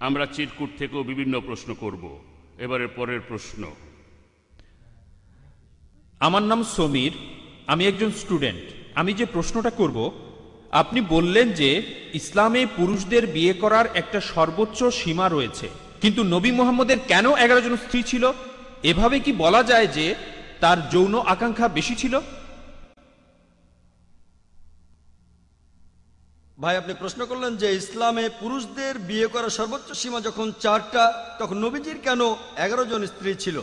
আমরা চিরকুট থেকেও বিভিন্ন প্রশ্ন করব। এবারের পরের প্রশ্ন। আমার নাম সমীর, আমি একজন স্টুডেন্ট। আমি যে প্রশ্নটা করব, আপনি বললেন যে ইসলামে পুরুষদের বিয়ে করার একটা সর্বোচ্চ সীমা রয়েছে, কিন্তু নবী মুহাম্মদের কেন 11 জন স্ত্রী ছিল? এভাবে কি বলা যায় যে তার যৌন আকাঙ্ক্ষা বেশি ছিল? ভাই, আপনি প্রশ্ন করলেন যে ইসলামে পুরুষদের বিয়ে করার সর্বোচ্চ সীমা যখন 4টা, তখন নবীজির কেন 11 জন স্ত্রী ছিল?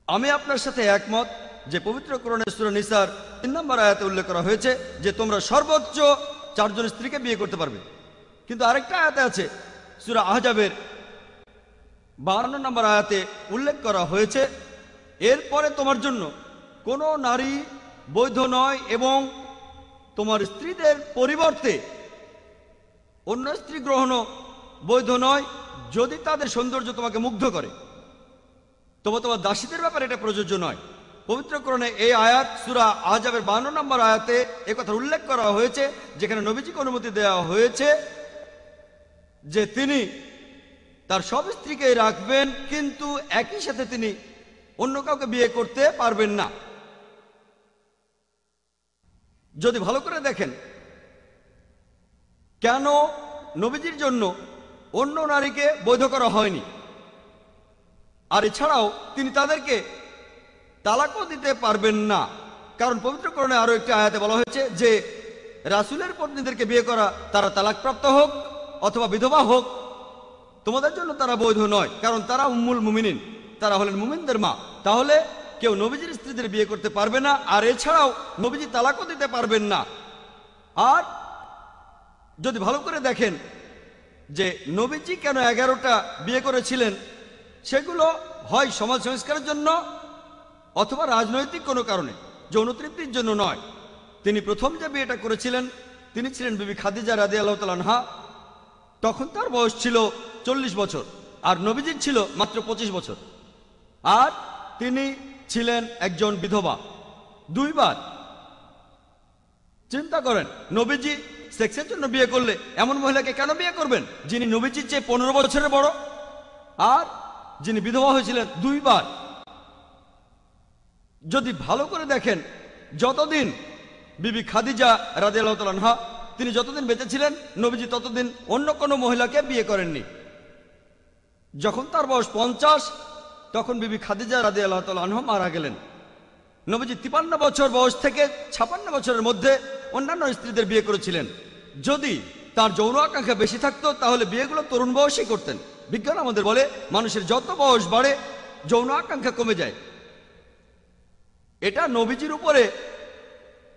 আমি আপনার সাথে একমত যে পবিত্র কোরআনে সূরা নিসার 3 নম্বর আয়াতে উল্লেখ করা হয়েছে যে তোমরা সর্বোচ্চ 4 জন স্ত্রীকে বিয়ে করতে পারবে। কিন্তু আরেকটা আয়াতে আছে, সূরা আহজাবের 52 নম্বর আয়াতে উল্লেখ করা হয়েছে, এরপরে তোমার জন্য কোনো নারী বৈধ নয় এবং তোমার স্ত্রীদের পরিবর্তে অন্য স্ত্রী গ্রহণও বৈধ নয় যদি তাদের সৌন্দর্য তোমাকে মুগ্ধ করে। তবে তোমার দাসীদের ব্যাপারে এটা প্রযোজ্য নয়। পবিত্র কোরআনে এই আয়াত সূরা আহজাবের 52 নম্বর আয়াতে একথা উল্লেখ করা হয়েছে, যেখানে নবীজিকে অনুমতি দেওয়া হয়েছে যে তিনি তার সব স্ত্রীকে রাখবেন, কিন্তু একই সাথে তিনি অন্য কাউকে বিয়ে করতে পারবেন না। যদি ভালো করে দেখেন কেন নবীজির জন্য অন্য নারীকে বৈধ করা হয়নি, আর এছাড়াও তিনি তাদেরকে তালাকও দিতে পারবেন না, কারণ পবিত্র কোরআনে আরো একটি আয়াতে বলা হয়েছে যে রাসূলের পত্নীদেরকে বিয়ে করা, তারা তালাকপ্রাপ্ত হোক অথবা বিধবা হোক, তোমাদের জন্য তারা বৈধ নয়, কারণ তারা উম্মুল মুমিনিন, তারা হলেন মুমিনদের মা। তাহলে কেউ নবীজির স্ত্রীদের বিয়ে করতে পারবে না, আর এছাড়াও নবীজি তালাকও দিতে পারবেন না। আর যদি ভালো করে দেখেন যে নবীজি কেন 11টা বিয়ে করেছিলেন, সেগুলো হয় সমাজ সংস্কারের জন্য অথবা রাজনৈতিক কোনো কারণে, যৌন তৃপ্তির জন্য নয়। তিনি প্রথম যে বিয়েটা করেছিলেন তিনি ছিলেন বিবি খাদিজা রাদিয়াল্লাহু তাআলা আনহা। তখন তার বয়স ছিল 40 বছর আর নবীজির ছিল মাত্র 25 বছর, আর তিনি ছিলেন একজন বিধবা 2 বার। চিন্তা করেন, নবীজি সেক্সের জন্য বিয়ে করলে এমন মহিলাকে কেন বিয়ে করবেন যিনি নবীজির চেয়ে 15 বছরের বড় আর যিনি বিধবা হয়েছিলেন 2 বার? যদি ভালো করে দেখেন, যতদিন বিবি খাদিজা রাদিয়াল্লাহু তাআলা আনহা তিনি যতদিন বেঁচে ছিলেন, নবীজি ততদিন অন্য কোনো মহিলাকে বিয়ে করেননি। যখন তার বয়স 50, তখন বিবি খাদিজা রাদিয়াল্লাহু তাআলা আনহা মারা গেলেন। নবীজি 53 বছর বয়স থেকে 56 বছরের মধ্যে অন্যান্য স্ত্রীদের বিয়ে করেছিলেন। যদি তার যৌন আকাঙ্ক্ষা বেশি থাকতো তাহলে বিয়েগুলো তরুণ বয়সেই করতেন। বিজ্ঞান আমাদের বলে মানুষের যত বয়স বাড়ে যৌন আকাঙ্ক্ষা কমে যায়। এটা নবীজির উপরে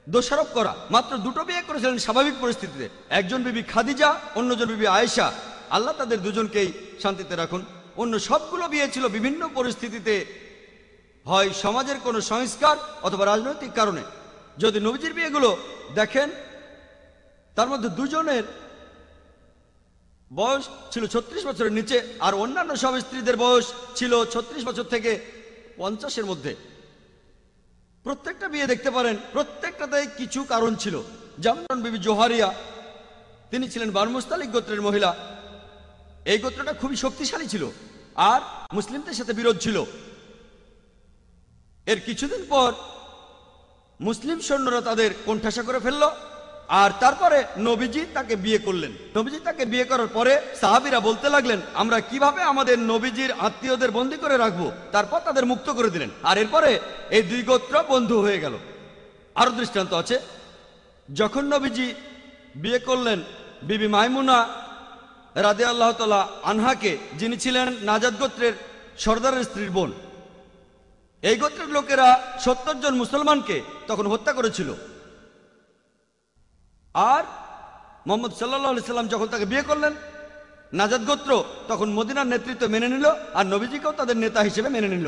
দোষারোপ করা। মাত্র 2টো বিয়ে করেছিলেন স্বাভাবিক পরিস্থিতিতে, একজন বিবি খাদিজা, অন্যজন বিবি আয়েশা, আল্লাহ তাদের দুজনকেই শান্তিতে রাখুন। অন্য সবগুলো বিয়ে ছিল বিভিন্ন পরিস্থিতিতে, হয় সমাজের কোনো সংস্কার অথবা রাজনৈতিক কারণে। যদি নবীজির বিয়েগুলো দেখেন, তার মধ্যে 2 জনের বয়স ছিল 36 বছরের নিচে, আর অন্যান্য সব স্ত্রীদের বয়স ছিল 36 বছর থেকে 50-এর মধ্যে। প্রত্যেকটা বিয়ে দেখতে পারেন, প্রত্যেকটাতে কিছু কারণ ছিল। যেমন বিবি জোহারিয়া, তিনি ছিলেন বানু মুস্তালিক গোত্রের মহিলা। এই গোত্রটা খুবই শক্তিশালী ছিল আর মুসলিমদের সাথে বিরোধ ছিল। এর কিছুদিন পর মুসলিম সৈন্যরা তাদের কোণঠাসা করে ফেলল, আর তারপরে নবীজি তাকে বিয়ে করলেন। নবীজি তাকে বিয়ে করার পরে সাহাবীরা বলতে লাগলেন, আমরা কিভাবে আমাদের নবীজির আত্মীয়দের বন্দী করে রাখবো। তারপর তাদের মুক্ত করে দিলেন, আর এরপরে এই 2 গোত্র বন্ধু হয়ে গেল। আরো দৃষ্টান্ত আছে। যখন নবীজি বিয়ে করলেন বিবি মাইমুনা রাদিয়াল্লাহু তাআলা আনহাকে, যিনি ছিলেন নাজাদ গোত্রের সর্দারের স্ত্রীর বোন, এই গোত্রের লোকেরা 70 জন মুসলমানকে তখন হত্যা করেছিল। আর মুহাম্মদ সাল্লাল্লাহু আলাইহি সাল্লাম যখন তাকে বিয়ে করলেন, নাজাদ গোত্র তখন মদিনার নেতৃত্ব মেনে নিল, আর নবীজিকেও তাদের নেতা হিসেবে মেনে নিল।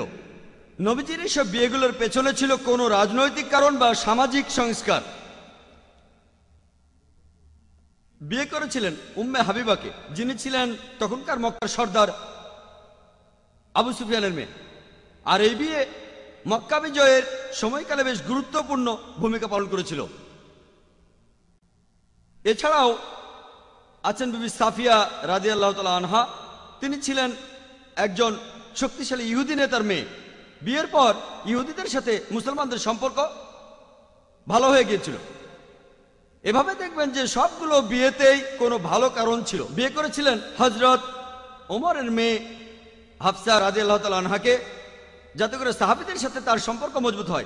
নবীজির এইসব বিয়েগুলোর পেছনে ছিল কোনো রাজনৈতিক কারণ বা সামাজিক সংস্কার। বিয়ে করেছিলেন উম্মে হাবিবাকে, যিনি ছিলেন তখনকার মক্কার সর্দার আবু সুফিয়ানের মেয়ে। আর এই বিয়ে মক্কা বিজয়ের সময়কালে বেশ গুরুত্বপূর্ণ ভূমিকা পালন করেছিল। এছাড়াও আছেন বিবি সাফিয়া রাদিয়াল্লাহু তাআলা আনহা। তিনি ছিলেন একজন শক্তিশালী ইহুদি নেতার মেয়ে। বিয়ের পর ইহুদিদের সাথে মুসলমানদের সম্পর্ক ভালো হয়ে গিয়েছিল। এভাবে দেখবেন যে সবগুলো বিয়েতেই কোনো ভালো কারণ ছিল। বিয়ে করেছিলেন হযরত ওমরের মেয়ে হাফসা রাদিয়াল্লাহু তাআলা আনহাকে, যাতে করে সাহাবীদের সাথে তার সম্পর্ক মজবুত হয়।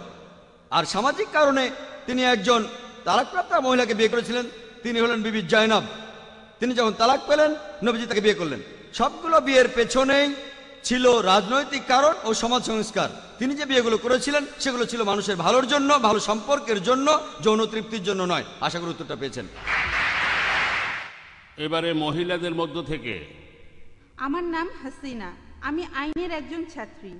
আর সামাজিক কারণে তিনি একজন তালাকপ্রাপ্তা মহিলাকে বিয়ে করেছিলেন। তিনি হলেন বিবি জায়নাব। তিনি যখন তালাক পেলেন, নবীজি তাকে বিয়ে করলেন। সবগুলো বিয়ের পেছনেই ছিল রাজনৈতিক কারণ ও সমাজ সংস্কার। তিনি যে বিয়েগুলো করেছিলেন সেগুলো ছিল মানুষের ভালোর জন্য, ভালো সম্পর্কের জন্য, যৌন তৃপ্তির জন্য নয়। আশা করি উত্তরটা পেয়েছেন। এবারে মহিলাদের মধ্য থেকে আমার নাম হাসিনা, আমি আইনের একজন ছাত্রী।